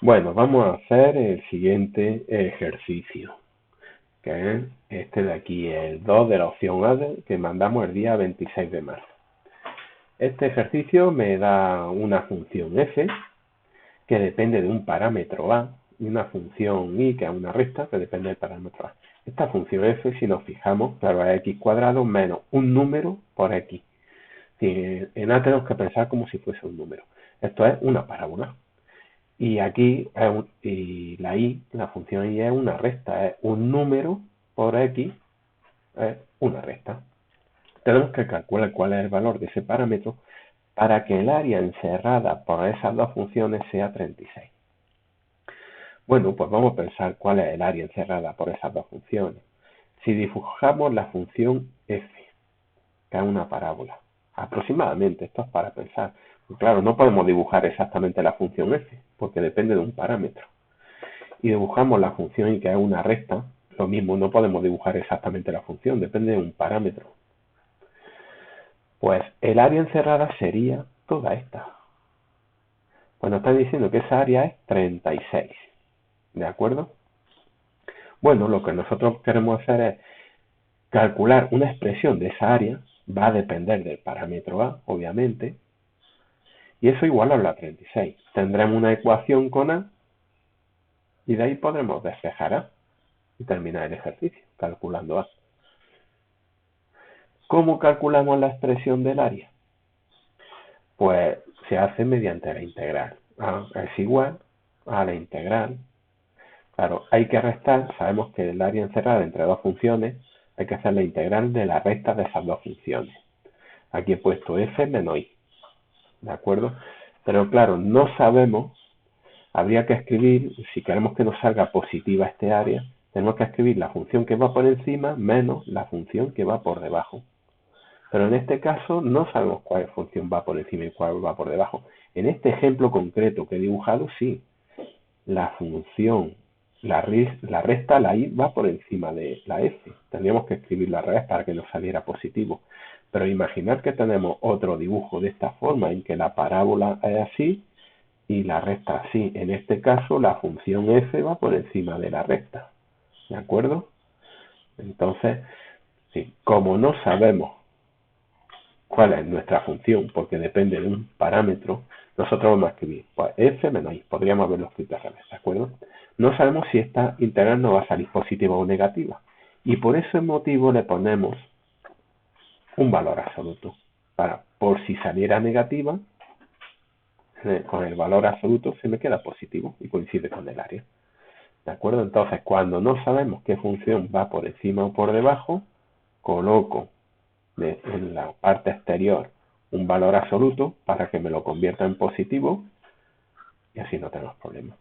Bueno, vamos a hacer el siguiente ejercicio, que es este de aquí, el 2 de la opción A que mandamos el día 26 de marzo. Este ejercicio me da una función f que depende de un parámetro a y una función y que es una recta que depende del parámetro a. Esta función f, si nos fijamos, claro, es x cuadrado menos un número por x. En a tenemos que pensar como si fuese un número. Esto es una parábola. Y aquí y la función y es una recta, es un número por x, es una recta. Tenemos que calcular cuál es el valor de ese parámetro para que el área encerrada por esas dos funciones sea 36. Bueno, pues vamos a pensar cuál es el área encerrada por esas dos funciones. Si dibujamos la función f, que es una parábola, aproximadamente, esto es para pensar. Claro, no podemos dibujar exactamente la función f, porque depende de un parámetro. Y dibujamos la función y que es una recta, lo mismo, no podemos dibujar exactamente la función, depende de un parámetro. Pues el área encerrada sería toda esta. Pues nos están diciendo que esa área es 36, ¿de acuerdo? Bueno, lo que nosotros queremos hacer es calcular una expresión de esa área, va a depender del parámetro a, obviamente, y eso igual a 36. Tendremos una ecuación con a, y de ahí podremos despejar a, y terminar el ejercicio, calculando a. ¿Cómo calculamos la expresión del área? Pues se hace mediante la integral. A es igual a la integral. Claro, hay que restar, sabemos que el área encerrada entre dos funciones, hay que hacer la integral de la recta de esas dos funciones. Aquí he puesto f menos i, ¿de acuerdo? Pero claro, no sabemos, habría que escribir, si queremos que nos salga positiva este área, tenemos que escribir la función que va por encima menos la función que va por debajo. Pero en este caso no sabemos cuál función va por encima y cuál va por debajo. En este ejemplo concreto que he dibujado, sí, la función, la recta, la y, va por encima de la f. Tendríamos que escribirlo al revés para que nos saliera positivo. Pero imaginar que tenemos otro dibujo de esta forma, en que la parábola es así y la recta así. En este caso, la función f va por encima de la recta. ¿De acuerdo? Entonces, sí, como no sabemos cuál es nuestra función, porque depende de un parámetro, nosotros vamos a escribir pues f menos i, podríamos haberlo escrito al revés, ¿de acuerdo? No sabemos si esta integral nos va a salir positiva o negativa, y por ese motivo le ponemos un valor absoluto, por si saliera negativa, con el valor absoluto se me queda positivo y coincide con el área, ¿de acuerdo? Entonces, cuando no sabemos qué función va por encima o por debajo, coloco en la parte exterior un valor absoluto para que me lo convierta en positivo y así no tenemos problemas.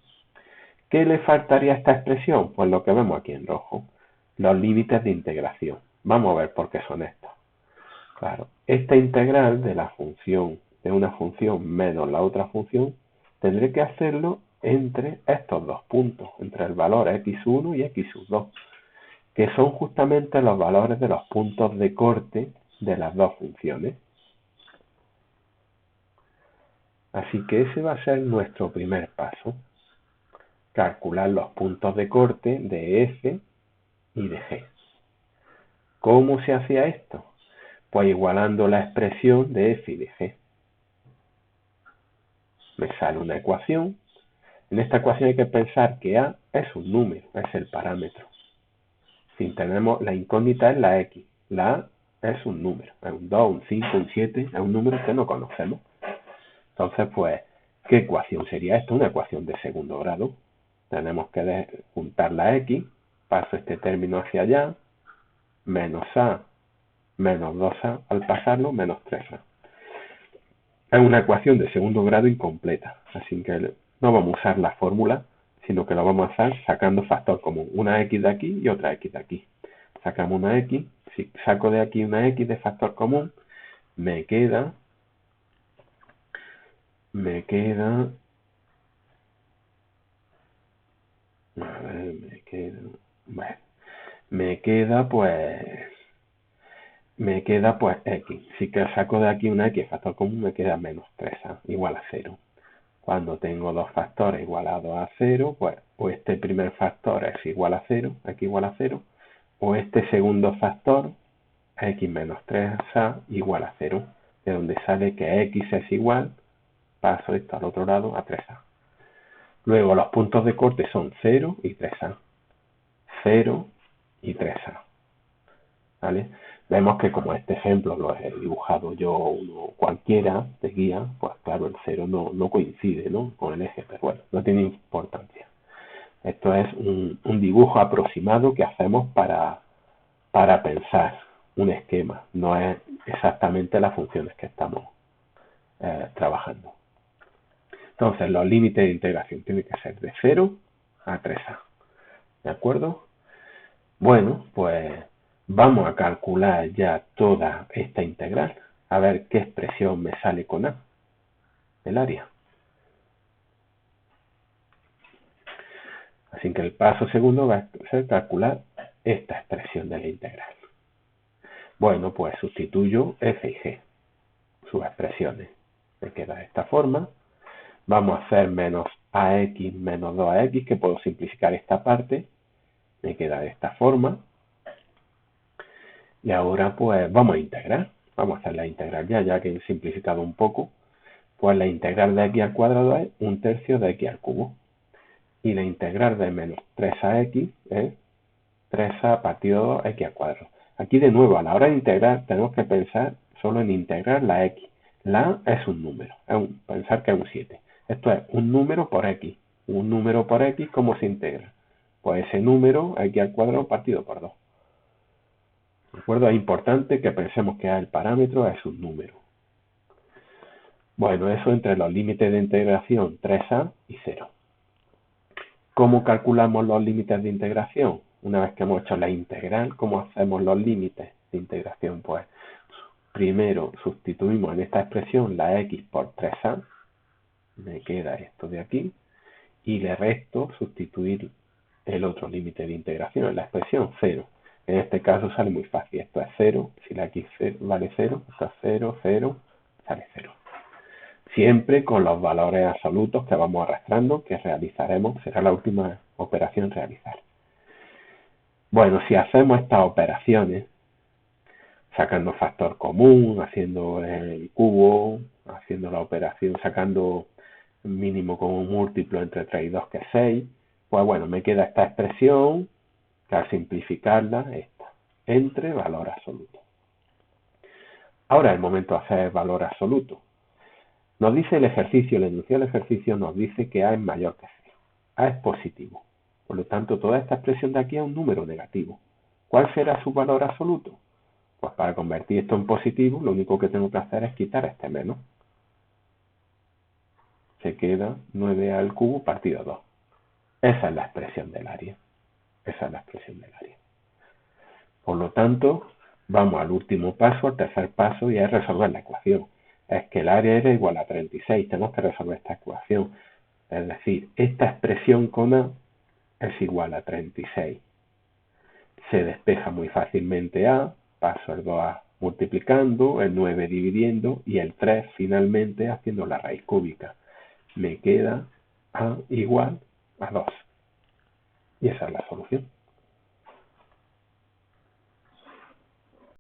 ¿Qué le faltaría a esta expresión? Pues lo que vemos aquí en rojo, los límites de integración. Vamos a ver por qué son estos. Claro, esta integral de la función, de una función menos la otra función, tendré que hacerlo entre estos dos puntos, entre el valor x1 y x2, que son justamente los valores de los puntos de corte de las dos funciones. Así que ese va a ser nuestro primer paso, calcular los puntos de corte de f y de g. ¿Cómo se hacía esto? Pues igualando la expresión de f y de g. Me sale una ecuación. En esta ecuación hay que pensar que a es un número, es el parámetro. Si tenemos la incógnita es la x, la a es un número, es un 2, un 5, un 7, es un número que no conocemos. Entonces, pues, ¿qué ecuación sería esto? Una ecuación de segundo grado. Tenemos que juntar la x, paso este término hacia allá, menos a, menos 2a, al pasarlo, menos 3a. Es una ecuación de segundo grado incompleta, así que no vamos a usar la fórmula, sino que lo vamos a hacer sacando factor común, una x de aquí y otra x de aquí. Sacamos una x, si saco de aquí una x de factor común, me queda, a ver, bueno, me queda pues x. Si que saco de aquí una x factor común, me queda menos 3a, igual a 0. Cuando tengo dos factores igualados a 0, pues o este primer factor es igual a 0, x igual a 0, o este segundo factor, x menos 3a igual a 0, de donde sale que x es igual, paso esto al otro lado, a 3a. Luego los puntos de corte son 0 y 3a. 0 y 3a. ¿Vale? Vemos que como este ejemplo lo he dibujado yo uno cualquiera de guía, pues claro, el 0 no coincide, ¿no?, con el eje, pero bueno, no tiene importancia. Esto es un dibujo aproximado que hacemos para pensar un esquema, no es exactamente las funciones que estamos trabajando. Entonces, los límites de integración tienen que ser de 0 a 3a. ¿De acuerdo? Bueno, pues vamos a calcular ya toda esta integral, a ver qué expresión me sale con a, el área. Así que el paso segundo va a ser calcular esta expresión de la integral. Bueno, pues sustituyo f y g, sus expresiones. Me queda de esta forma. Vamos a hacer menos ax menos 2ax, que puedo simplificar esta parte. Me queda de esta forma. Y ahora pues vamos a integrar. Vamos a hacer la integral ya que he simplificado un poco. Pues la integral de x al cuadrado es 1/3 de x al cubo. Y la integral de menos 3ax es 3a partido 2x al cuadrado. Aquí de nuevo, a la hora de integrar, tenemos que pensar solo en integrar la x. La a es un número, pensar que es un 7. Esto es un número por x. Un número por x, ¿cómo se integra? Pues ese número, x al cuadrado partido por 2. ¿De acuerdo? Es importante que pensemos que el parámetro es un número. Bueno, eso entre los límites de integración 3a y 0. ¿Cómo calculamos los límites de integración? Una vez que hemos hecho la integral, ¿cómo hacemos los límites de integración? Pues primero sustituimos en esta expresión la x por 3a, me queda esto de aquí, y le resto sustituir el otro límite de integración, en la expresión 0. En este caso sale muy fácil, esto es 0, si la x vale 0, esto es 0, 0, sale 0. Siempre con los valores absolutos que vamos arrastrando, que realizaremos, será la última operación realizar. Bueno, si hacemos estas operaciones, sacando factor común, haciendo el cubo, haciendo la operación, sacando mínimo común múltiplo entre 3 y 2, que es 6, pues bueno, me queda esta expresión, que al simplificarla, esta, entre valor absoluto. Ahora es el momento de hacer valor absoluto. Nos dice el ejercicio, el enunciado del ejercicio nos dice que a es mayor que 0. A es positivo. Por lo tanto, toda esta expresión de aquí es un número negativo. ¿Cuál será su valor absoluto? Pues para convertir esto en positivo, lo único que tengo que hacer es quitar este menos. Se queda 9a al cubo partido 2. Esa es la expresión del área. Esa es la expresión del área. Por lo tanto, vamos al último paso, al tercer paso, y es resolver la ecuación. Es que el área era igual a 36. Tenemos que resolver esta ecuación. Es decir, esta expresión con a es igual a 36. Se despeja muy fácilmente a, paso el 2a multiplicando, el 9 dividiendo y el 3 finalmente haciendo la raíz cúbica. Me queda a igual a 2. Y esa es la solución.